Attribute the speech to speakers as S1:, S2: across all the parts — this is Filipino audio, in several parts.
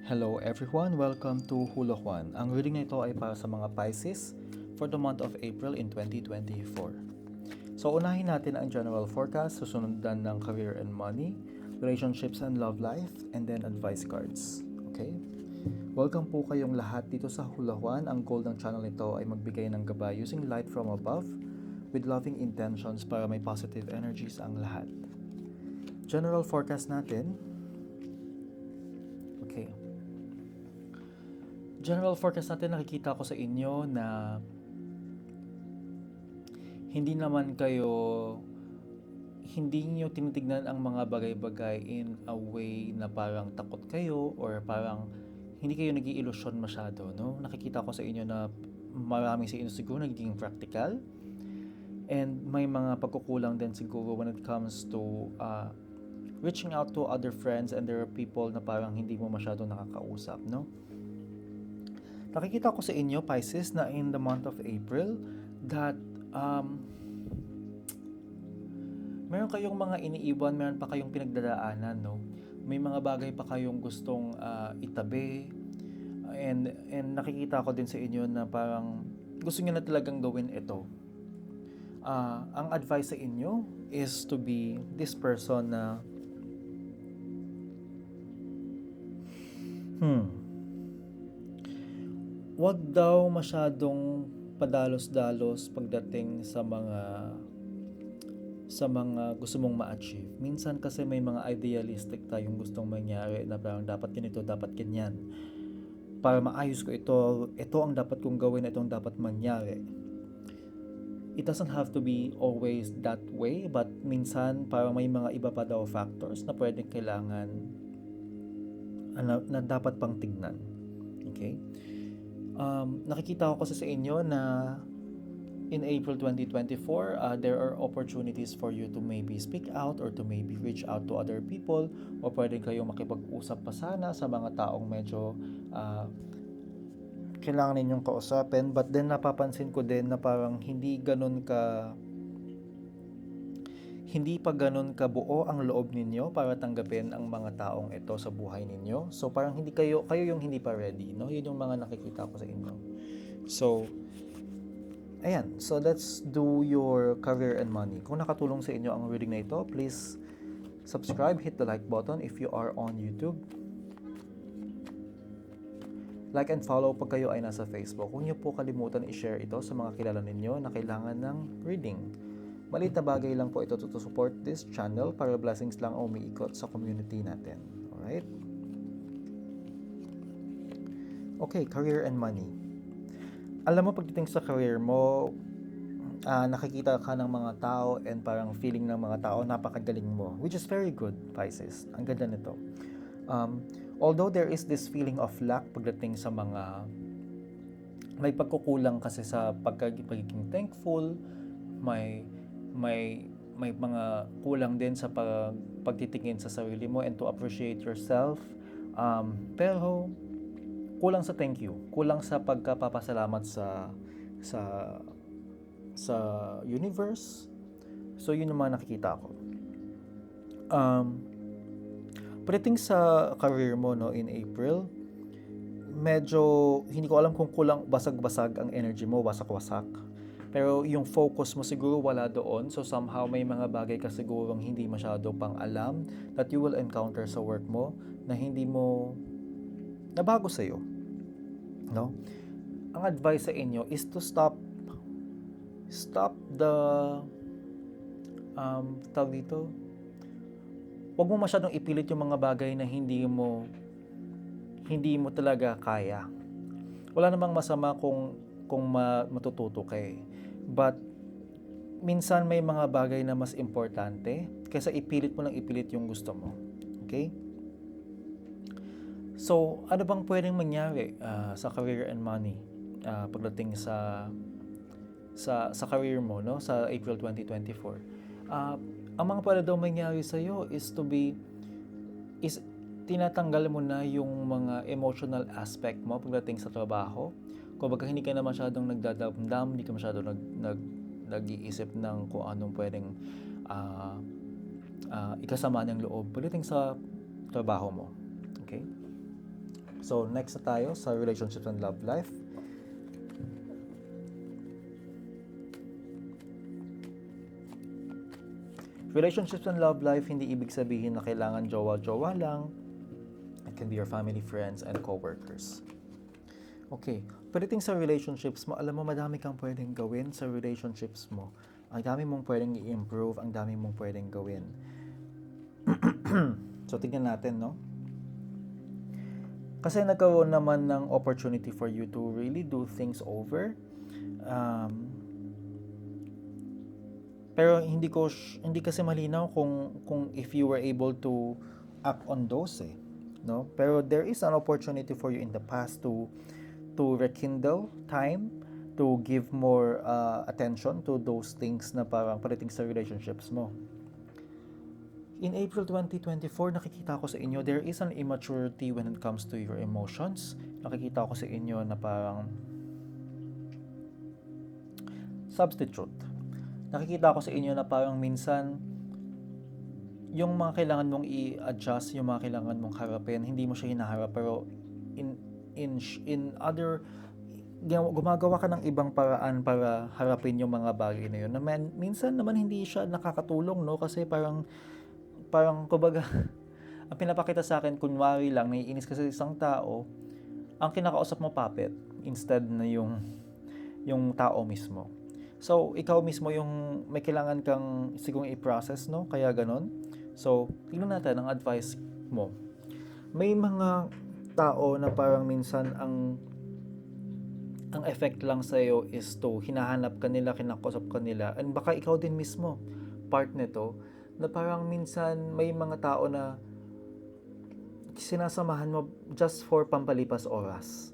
S1: Hello everyone, welcome to Hula Juan. Ang reading na ito ay para sa mga Pisces for the month of April in 2024. So unahin natin ang general forecast, susundan ng career and money, relationships and love life, and then advice cards. Okay? Welcome po kayong lahat dito sa Hula Juan. Ang goal ng channel nito ay magbigay ng gabay using light from above with loving intentions para may positive energies ang lahat. General forecast natin. Okay. General forecast natin, nakikita ko sa inyo na hindi naman kayo, hindi nyo tinitignan ang mga bagay-bagay in a way na parang takot kayo or parang hindi kayo nag-iilusyon masyado, no? Nakikita ko sa inyo na marami sa inyo siguro nagiging practical and may mga pagkukulang din siguro when it comes to reaching out to other friends, and there are people na parang hindi mo masyado nakakausap, no? Nakikita ko sa inyo, Pisces, na in the month of April, that meron kayong mga iniiwan, meron pa kayong pinagdadaanan, no? May mga bagay pa kayong gustong itabi, and nakikita ko din sa inyo na parang gusto niyo na talagang gawin ito. Ang advice sa inyo is to be this person na wag daw masyadong padalos-dalos pagdating sa mga gusto mong ma-achieve. Minsan kasi may mga idealistic tayong gustong mangyari na parang dapat ganito, dapat ganyan. Para maayos ko ito ang dapat kong gawin, ito ang dapat mangyari. It doesn't have to be always that way, but minsan parang may mga iba pa daw factors na pwedeng kailangan na dapat pang tignan. Okay? Nakikita ko kasi sa inyo na in April 2024, there are opportunities for you to maybe speak out or to maybe reach out to other people, o pwede kayong makipag-usap pa sana sa mga taong medyo kailangan ninyong kausapin. But then napapansin ko din na parang hindi pa ganun kabuo ang loob ninyo para tanggapin ang mga taong ito sa buhay ninyo. So parang kayo yung hindi pa ready, no? Yun yung mga nakikita ko sa inyo. So ayan, so let's do your career and money. Kung nakatulong sa inyo ang reading na ito, please subscribe, hit the like button if you are on YouTube. Like and follow pag kayo ay nasa Facebook. Huwag niyo po kalimutan i-share ito sa mga kilala ninyo na kailangan ng reading. Maliit na bagay lang po ito to support this channel para blessings lang ang umiikot sa community natin. Alright? Okay, career and money. Alam mo, pagdating sa career mo, nakikita ka ng mga tao and parang feeling ng mga tao, napakagaling mo. Which is very good, Pisces. Ang ganda nito. Although there is this feeling of lack pagdating sa mga, may pagkukulang kasi sa pagiging thankful, may mga kulang din sa pagtitingin sa sarili mo and to appreciate yourself. Pero kulang sa thank you, kulang sa pagkapapasalamat sa universe. So yun naman nakikita ko. Pagdating sa career mo, no, in April, medyo hindi ko alam kung kulang, basag-basag ang energy mo, wasak-wasak. Pero yung focus mo siguro wala doon. So somehow may mga bagay ka sigurong hindi masyado pang alam that you will encounter sa work mo na hindi mo nabago sa'yo. No? Ang advice sa inyo is to stop the tawag dito, huwag mo masyadong ipilit yung mga bagay na hindi mo talaga kaya. Wala namang masama kung matututo ka eh. But minsan may mga bagay na mas importante kaysa ipilit mo lang ipilit yung gusto mo. Okay? So, ano bang pwedeng mangyari sa career and money pagdating sa career mo, no, sa April 2024? Ang mga pwede daw mangyari sa iyo is tinatanggal mo na yung mga emotional aspect mo pagdating sa trabaho. Kung baga hindi ka na masyadong nagdadamdam, hindi ka masyadong nag-iisip ng kung anong pwedeng ikasama ng loob pagdating sa trabaho mo. Okay? So, next na tayo sa relationships and love life. Relationships and love life, hindi ibig sabihin na kailangan jowa-jowa lang. It can be your family, friends, and co-workers. Okay, pagdating sa relationships mo, alam mo, madami kang pwedeng gawin sa relationships mo. Ang dami mong pwedeng i-improve, ang dami mong pwedeng gawin. So, tingnan natin, no? Kasi nagkaroon naman ng opportunity for you to really do things over. Pero hindi kasi malinaw kung if you were able to act on those, no? Pero there is an opportunity for you in the past to rekindle time, to give more attention to those things na parang pagdating sa relationships mo. In April 2024, nakikita ko sa inyo, there is an immaturity when it comes to your emotions. Nakikita ko sa inyo na parang substitute. Nakikita ko sa inyo na parang minsan yung mga kailangan mong i-adjust, yung mga kailangan mong harapin, hindi mo siya hinaharap, pero in other, gumagawa ka ng ibang paraan para harapin yung mga bagay na yun. Na minsan naman hindi siya nakakatulong, no? Kasi parang kumbaga, ang pinapakita sa akin, kunwari lang, naiinis ka sa isang tao, ang kinakausap mo puppet, instead na yung tao mismo. So, ikaw mismo yung may kailangan kang siguro i-process, no? Kaya ganon. So, tingnan natin ang advice mo. May mga tao na parang minsan ang effect lang sa'yo is to hinahanap ka nila, kinakausap ka nila, and baka ikaw din mismo part nito, na parang minsan may mga tao na sinasamahan mo just for pampalipas oras.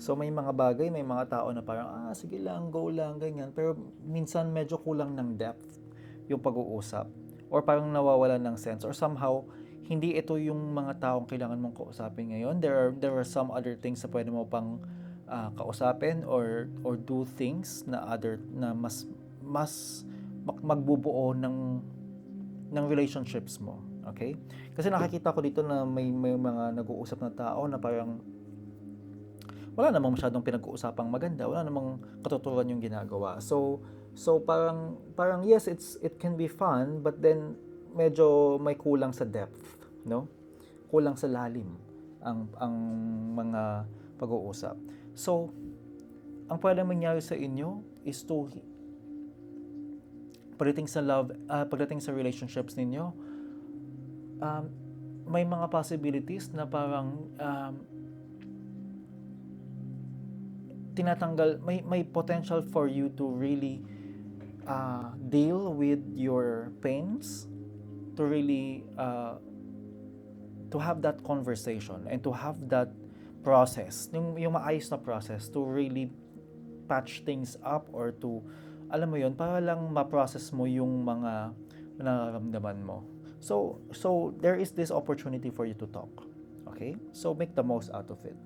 S1: So may mga bagay, may mga tao na parang, sige lang, go lang, ganyan. Pero minsan medyo kulang ng depth yung pag-uusap. Or parang nawawalan ng sense. Or somehow, hindi ito yung mga taong kailangan mong kausapin ngayon. There are some other things na pwede mo pang kausapin or do things na mas magbubuo ng relationships mo. Okay? Kasi nakikita ko dito na may mga nag-uusap na tao na parang wala namang masyadong pinag-uusapang maganda, wala namang katotohanan yung ginagawa. So parang yes, it can be fun, but then medyo may kulang sa depth, no? Kulang sa lalim ang mga pag-uusap. So ang pwedeng mangyari sa inyo is to pagdating sa relationships ninyo, may mga possibilities na parang tinatanggal, may potential for you to really deal with your pains, to really to have that conversation and to have that process, yung maayos na process to really patch things up, or to, alam mo yun, para lang ma-process mo yung mga nararamdaman mo. So there is this opportunity for you to talk. Okay? So make the most out of it.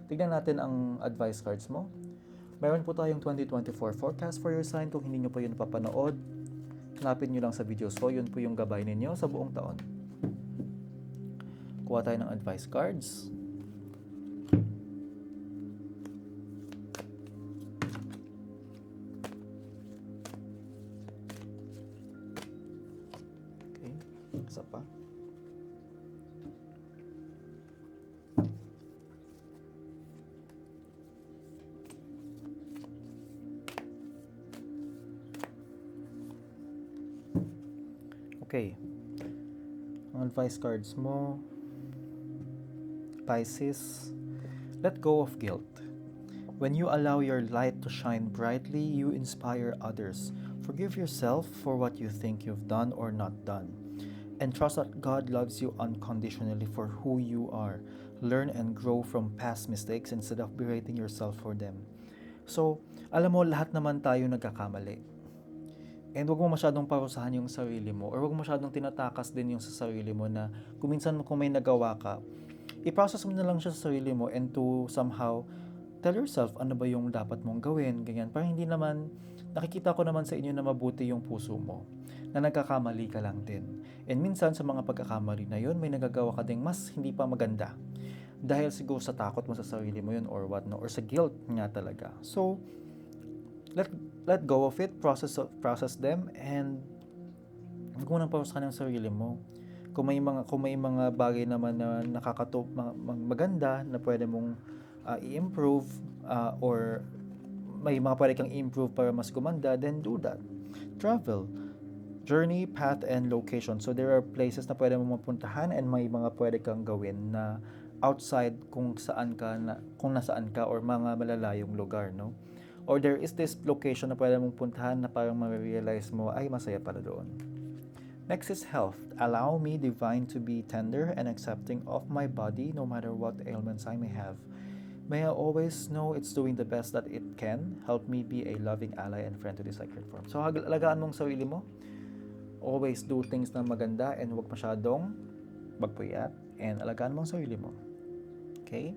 S1: Tignan natin ang advice cards mo. Meron po tayong 2024 forecast for your sign. Kung hindi nyo pa yun napapanood, hanapin nyo lang sa videos ko. Yun po yung gabay ninyo sa buong taon. Kuha tayo ng advice cards. Okay, isa pa. Okay. Ang advice cards mo, Pisces, let go of guilt. When you allow your light to shine brightly, you inspire others. Forgive yourself for what you think you've done or not done. And trust that God loves you unconditionally for who you are. Learn and grow from past mistakes instead of berating yourself for them. So, alam mo, lahat naman tayo nagkakamali. And huwag mo masyadong parusahan yung sarili mo, or huwag mo masyadong tinatakas din yung sa sarili mo na kung minsan kung may nagawa ka, i-process mo na lang siya sa sarili mo and to somehow tell yourself ano ba yung dapat mong gawin, ganyan. Parang hindi naman, nakikita ko naman sa inyo na mabuti yung puso mo, na nagkakamali ka lang din. And minsan sa mga pagkakamali na yun, may nagagawa ka ding mas hindi pa maganda. dahil siguro sa takot mo sa sarili mo yun or what, no? Or sa guilt nga talaga. So, let let go of it, process them, and huwag mo nang parusahan ng sarili mo. Kung may mga bagay naman na maganda na pwede mong i-improve, or may mga pwede kang i-improve para mas gumanda, then do that. Travel. Journey, path, and location. So there are places na pwede mong mapuntahan and may mga pwede kang gawin na outside kung nasaan ka or mga malalayong lugar, no? Or there is this location na pwede mong puntahan na parang ma-realize mo, ay masaya pala doon. Next is health. Allow me, divine, to be tender and accepting of my body no matter what ailments I may have. May I always know it's doing the best that it can. Help me be a loving ally and friend to this sacred form. So, alagaan mong sarili mo. Always do things na maganda and huwag masyadong magpuyat. And alagaan mong sarili mo. Okay?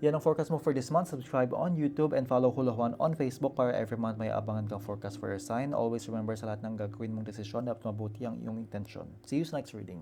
S1: Yan ang forecast mo for this month. Subscribe on YouTube and follow Hula Juan on Facebook para every month may abangan kang forecast for your sign. Always remember sa lahat ng gagawin mong desisyon dapat mabuti ang iyong intensyon. See you sa next reading.